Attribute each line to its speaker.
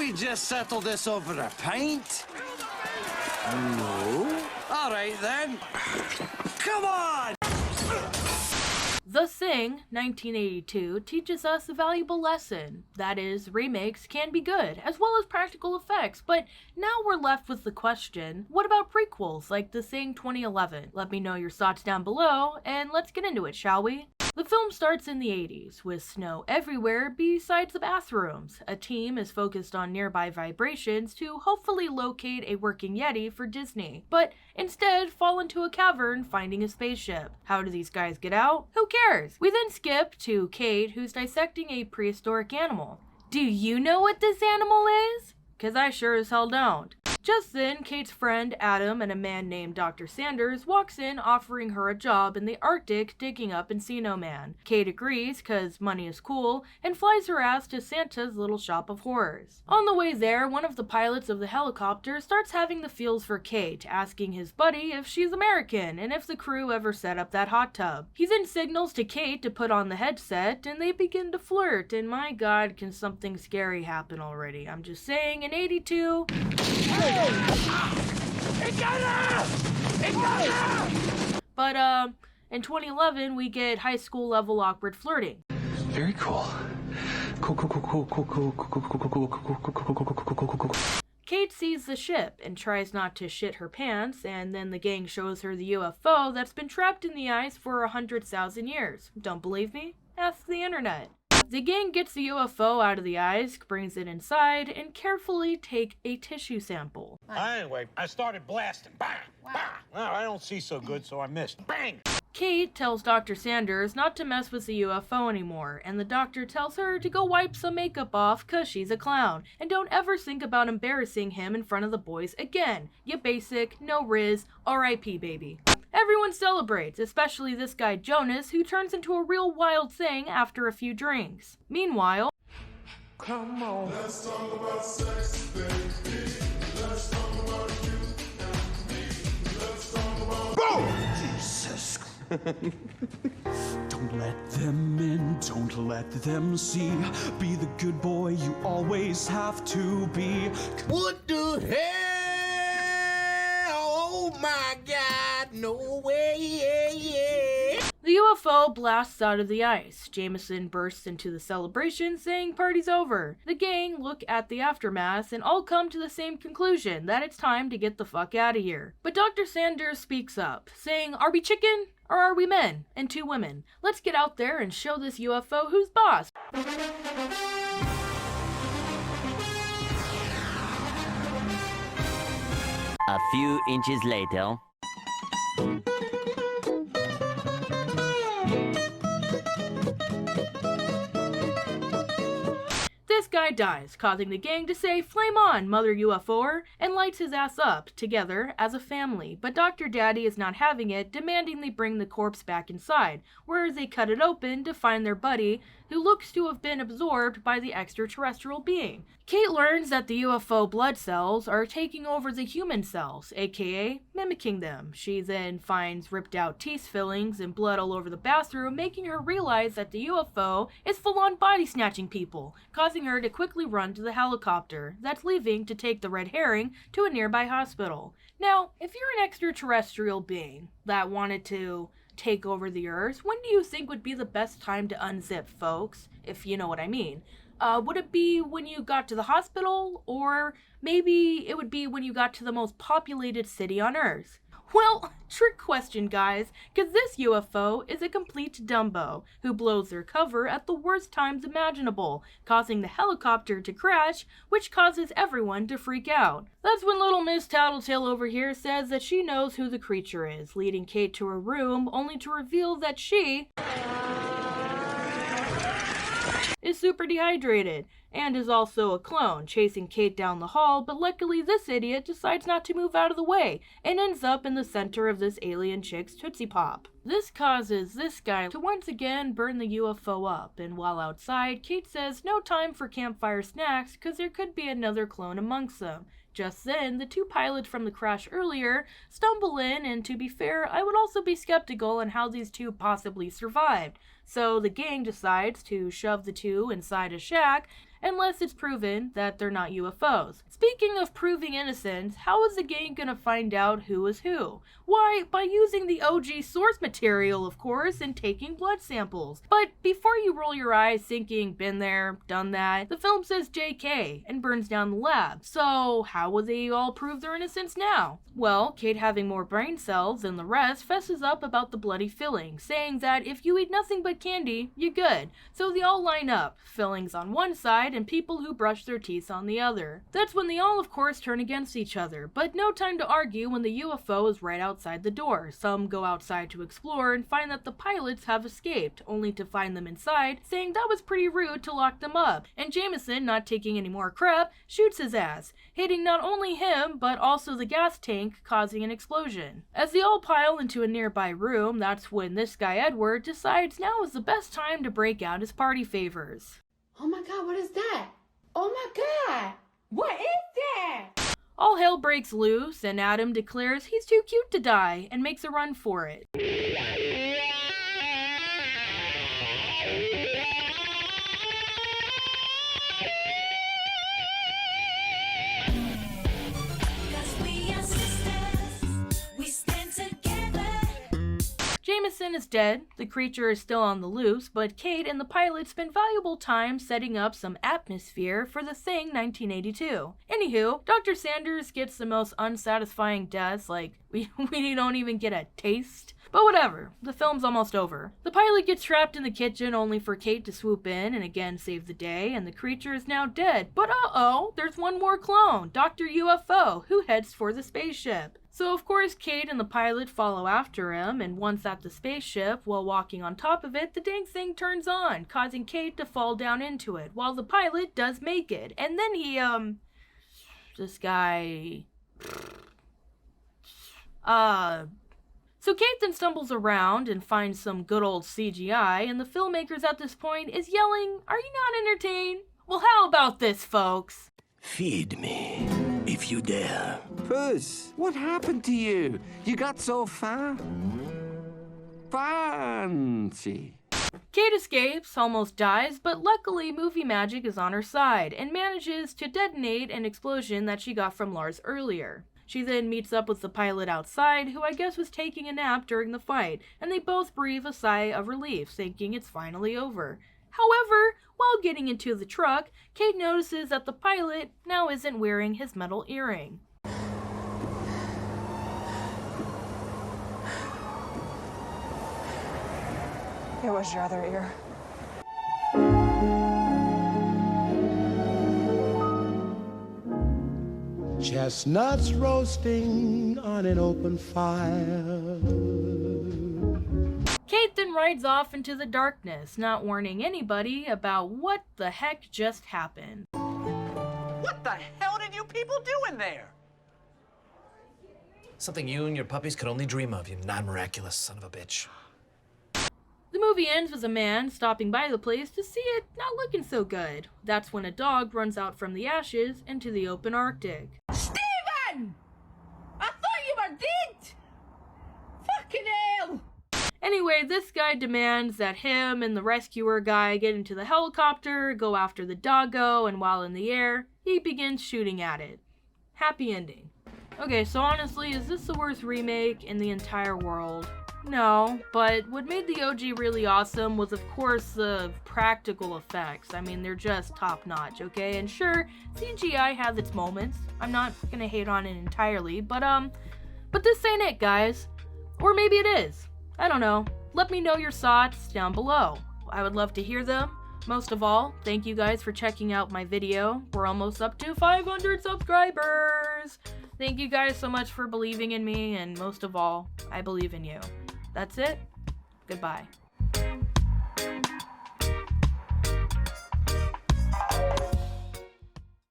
Speaker 1: we just settle this over a pint? No. All right, then. Come on!
Speaker 2: The Thing, 1982, teaches us a valuable lesson. That is, remakes can be good, as well as practical effects, but now we're left with the question, what about prequels like The Thing 2011? Let me know your thoughts down below, and let's get into it, shall we? The film starts in the 80s, with snow everywhere besides the bathrooms. A team is focused on nearby vibrations to hopefully locate a working Yeti for Disney, but instead fall into a cavern finding a spaceship. How do these guys get out? Who cares? We then skip to Kate, who's dissecting a prehistoric animal. Do you know what this animal is? 'Cause I sure as hell don't. Just then, Kate's friend Adam and a man named Dr. Sanders walks in offering her a job in the Arctic digging up Encino Man. Kate agrees cause money is cool and flies her ass to Santa's little shop of horrors. On the way there, one of the pilots of the helicopter starts having the feels for Kate, asking his buddy if she's American and if the crew ever set up that hot tub. He then signals to Kate to put on the headset and they begin to flirt, and my god, can something scary happen already. I'm just saying, in 82... But in 2011 we get high school level awkward flirting.
Speaker 3: Very cool. Cool.
Speaker 2: Kate sees the ship and tries not to shit her pants, and then the gang shows her the UFO that's been trapped in the ice for 100,000 years. Don't believe me? Ask the internet. The gang gets the UFO out of the ice, brings it inside, and carefully take a tissue sample.
Speaker 4: Anyway, I started blasting. Bang! Bang! Well, I don't see so good, so I missed. Bang!
Speaker 2: Kate tells Dr. Sanders not to mess with the UFO anymore, and the doctor tells her to go wipe some makeup off cause she's a clown, and don't ever think about embarrassing him in front of the boys again. You basic, no riz, R.I.P. baby. Everyone celebrates, especially this guy Jonas, who turns into a real wild thing after a few drinks. Meanwhile,
Speaker 5: come on. Let's talk about sex, baby. Let's talk about you and me. Let's talk about boom! Jesus.
Speaker 6: Don't let them in, don't let them see. Be the good boy you always have to be.
Speaker 7: What the hell? Oh my god, no way.
Speaker 2: The UFO blasts out of the ice. Jameson bursts into the celebration, saying party's over. The gang look at the aftermath and all come to the same conclusion, that it's time to get the fuck out of here. But Dr. Sanders speaks up, saying, are we chicken or are we men? And two women. Let's get out there and show this UFO who's boss.
Speaker 8: A few inches later.
Speaker 2: This guy dies, causing the gang to say, flame on, mother UFOer, and lights his ass up, together, as a family. But Dr. Daddy is not having it, demanding they bring the corpse back inside, where they cut it open to find their buddy, who looks to have been absorbed by the extraterrestrial being. Kate learns that the UFO blood cells are taking over the human cells, aka mimicking them. She then finds ripped out teeth fillings and blood all over the bathroom, making her realize that the UFO is full-on body snatching people, causing her to quickly run to the helicopter that's leaving to take the red herring to a nearby hospital. Now, if you're an extraterrestrial being that wanted to take over the Earth, when do you think would be the best time to unzip, folks? If you know what I mean. Would it be when you got to the hospital? Or maybe it would be when you got to the most populated city on Earth? Well, trick question, guys, because this UFO is a complete Dumbo who blows their cover at the worst times imaginable, causing the helicopter to crash, which causes everyone to freak out. That's when little Miss Tattletale over here says that she knows who the creature is, leading Kate to her room only to reveal that she is super dehydrated, and is also a clone, chasing Kate down the hall, but luckily this idiot decides not to move out of the way, and ends up in the center of this alien chick's Tootsie Pop. This causes this guy to once again burn the UFO up, and while outside, Kate says no time for campfire snacks, cause there could be another clone amongst them. Just then, the two pilots from the crash earlier stumble in, and to be fair, I would also be skeptical on how these two possibly survived. So the gang decides to shove the two inside a shack, unless it's proven that they're not UFOs. Speaking of proving innocence, how is the gang gonna find out who is who? Why, by using the OG source material, of course, and taking blood samples. But before you roll your eyes thinking, been there, done that, the film says JK and burns down the lab. So how will they all prove their innocence now? Well, Kate, having more brain cells than the rest, fesses up about the bloody filling, saying that if you eat nothing but candy, you're good. So they all line up, fillings on one side and people who brush their teeth on the other. That's when they all, of course, turn against each other, but no time to argue when the UFO is right outside the door. Some go outside to explore and find that the pilots have escaped, only to find them inside, saying that was pretty rude to lock them up. And Jameson, not taking any more crap, shoots his ass, hitting not only him, but also the gas tank, causing an explosion. As they all pile into a nearby room, that's when this guy Edward decides now is the best time to break out his party favors.
Speaker 3: Oh my god, what is that? Oh my god! What is that?
Speaker 2: All hell breaks loose, and Adam declares he's too cute to die and makes a run for it. Jameson is dead, the creature is still on the loose, but Kate and the pilot spend valuable time setting up some atmosphere for The Thing 1982. Anywho, Dr. Sanders gets the most unsatisfying deaths, like, we don't even get a taste. But whatever, the film's almost over. The pilot gets trapped in the kitchen only for Kate to swoop in and again save the day, and the creature is now dead. But uh-oh, there's one more clone, Dr. UFO, who heads for the spaceship. So of course Kate and the pilot follow after him, and once at the spaceship, while walking on top of it, the dang thing turns on, causing Kate to fall down into it, while the pilot does make it. And then he, this guy... So Kate then stumbles around and finds some good old CGI, and the filmmakers at this point is yelling, "Are you not entertained? Well, how about this, folks?"
Speaker 1: Feed me, if you dare.
Speaker 9: Puss, what happened to you? You got so fat. Fancy.
Speaker 2: Kate escapes, almost dies, but luckily movie magic is on her side, and manages to detonate an explosion that she got from Lars earlier. She then meets up with the pilot outside, who I guess was taking a nap during the fight, and they both breathe a sigh of relief, thinking it's finally over. However, while getting into the truck, Kate notices that the pilot now isn't wearing his metal earring.
Speaker 10: It was your other ear.
Speaker 5: Chestnuts roasting on an open fire.
Speaker 2: Kate then rides off into the darkness, not warning anybody about what the heck just happened.
Speaker 1: What the hell did you people do in there?
Speaker 11: Something you and your puppies could only dream of, you non-miraculous son of a bitch.
Speaker 2: The movie ends with a man stopping by the place to see it not looking so good. That's when a dog runs out from the ashes into the open Arctic.
Speaker 3: Steven! I thought you were dead! Fucking hell!
Speaker 2: Anyway, this guy demands that him and the rescuer guy get into the helicopter, go after the doggo, and while in the air, he begins shooting at it. Happy ending. Okay, so honestly, is this the worst remake in the entire world? No, but what made the OG really awesome was, of course, the practical effects. I mean, they're just top-notch, okay? And sure, CGI has its moments. I'm not gonna hate on it entirely, but this ain't it, guys. Or maybe it is. I don't know. Let me know your thoughts down below. I would love to hear them. Most of all, thank you guys for checking out my video. We're almost up to 500 subscribers! Thank you guys so much for believing in me, and most of all, I believe in you. That's it. Goodbye.